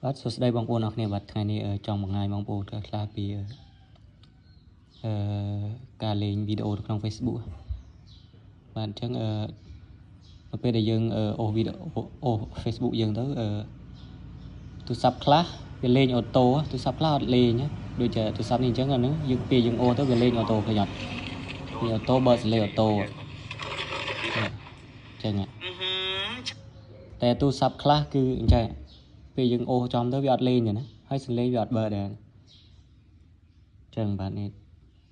បាទសួស្តីបងប្អូនអរគ្នាបាទថ្ងៃនេះចង់បង្ហាញបងប្អូនខ្លះពីការលេងវីដេអូនៅក្នុង Facebook បាទអញ្ចឹងនៅពេលដែលយើងអូសវីដេអូ Facebook យើងទៅទូរស័ព្ទខ្លះវាលេងអូតូទូរស័ព្ទខ្លះអត់លេងដូចជាទូរស័ព្ទនេះអញ្ចឹងអានោះយើងពេលយើងអូសទៅវាលេងអូតូឃើញអត់វាអូតូបើកសលេងអូតូអញ្ចឹងតែទូរស័ព្ទខ្លះគឺអញ្ចឹងពេលយើងអូសចំទៅវាអត់លេងទេណាហើយសលេងវាអត់បើកដែរអញ្ចឹងបាទនេះ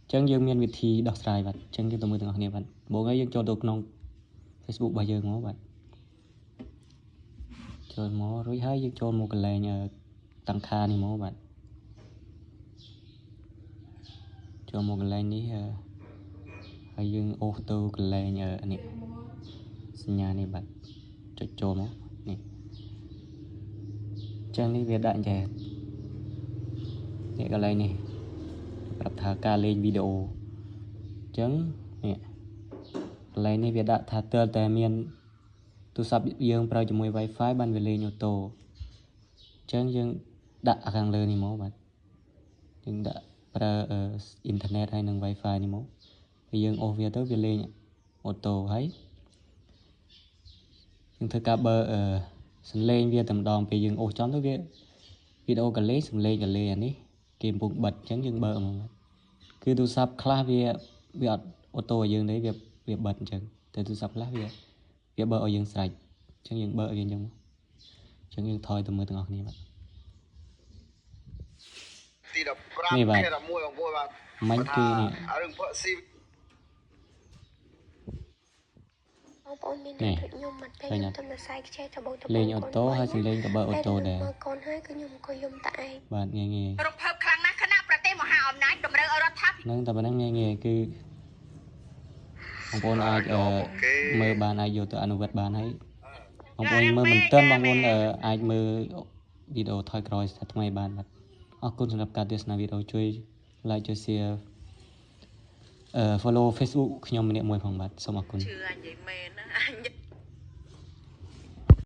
អញ្ចឹងយើងមានវិធីដោះស្រាយបាទអញ្ចឹងយើងទៅមើលទាំងអស់គ្នាបាទបងហើយយើងចូលទៅក្នុង Facebook របស់យើងមកបាទចូលមករួចហើយយើងចូលមកកន្លែងតាំងខានេះមកបាទចូលមកកន្លែងនេះហើយយើងអូសទៅកន្លែងនេះសញ្ញានេះបាទចុចចូលមកនេះអញ្ចឹងនេះវាដាក់អញ្ចឹងនេះកន្លែងនេះប្រាប់ថាការលេងវីដេអូអញ្ចឹងនេះកន្លែងនេះវាដាក់ថាទើបតែមានទូរស័ព្ទយើងប្រើជាមួយ Wi-Fi បានវាលេងអូតូអញ្ចឹងយើងដាក់ខាងលើនេះមកបាទយើងដាក់ប្រើអ៊ីនធឺណិតហើយនឹង Wi-Fi នេះមកពេលយើងអូសវាទៅវាលេងអូតូហើយយើងធ្វើការបើសំឡេងវាតែម្ដងពេលយើងអូសចំទៅវាវីដេអូក៏លេងសំឡេងក៏លេងអានេះគេកំពុងបិទអញ្ចឹងយើងបើកមកគឺទូរស័ព្ទខ្លះវាអត់អូតូឲ្យយើងទេវាបិទអញ្ចឹងតែទូរស័ព្ទខ្លះវាបើកឲ្យយើងស្រេចអញ្ចឹងយើងបើកវាអញ្ចឹងមកអញ្ចឹងយើងថយទៅមើលទាំងអស់គ្នាបាទទី15ទី16បងប្អូនបាទមិនគឺនេះរឿងផឹកស៊ីបងប្អូនមានតែខ្ញុំមិនតែខ្ញុំទៅមកសាយខ្ចីទៅបងទៅលេងអូតូហើយលេងក៏បើកអូតូដែរមើលកូនហើយគឺខ្ញុំអង្គុយយំតែឯងបាទងាយរំភើបខ្លាំងណាស់គណៈប្រទេសមហាអំណាចតម្រូវឲ្យរដ្ឋាភិបាលនឹងតែប៉ុណ្្នឹងងាយគឺបងប្អូនអាចមើលបានអាចយកទៅអនុវត្តបានហើយបងប្អូនមើលមិនទាន់បងប្អូនអាចមើលវីដេអូថយក្រោយស្ថិតថ្មីបានបាទអរគុណសម្រាប់ការទស្សនាវីដេអូជួយ like ជួយ share follow Facebook ខ្ញុំម្នាក់មួយផងបាទសូមអរគុណជឿអញនិយាយមែនណាអញ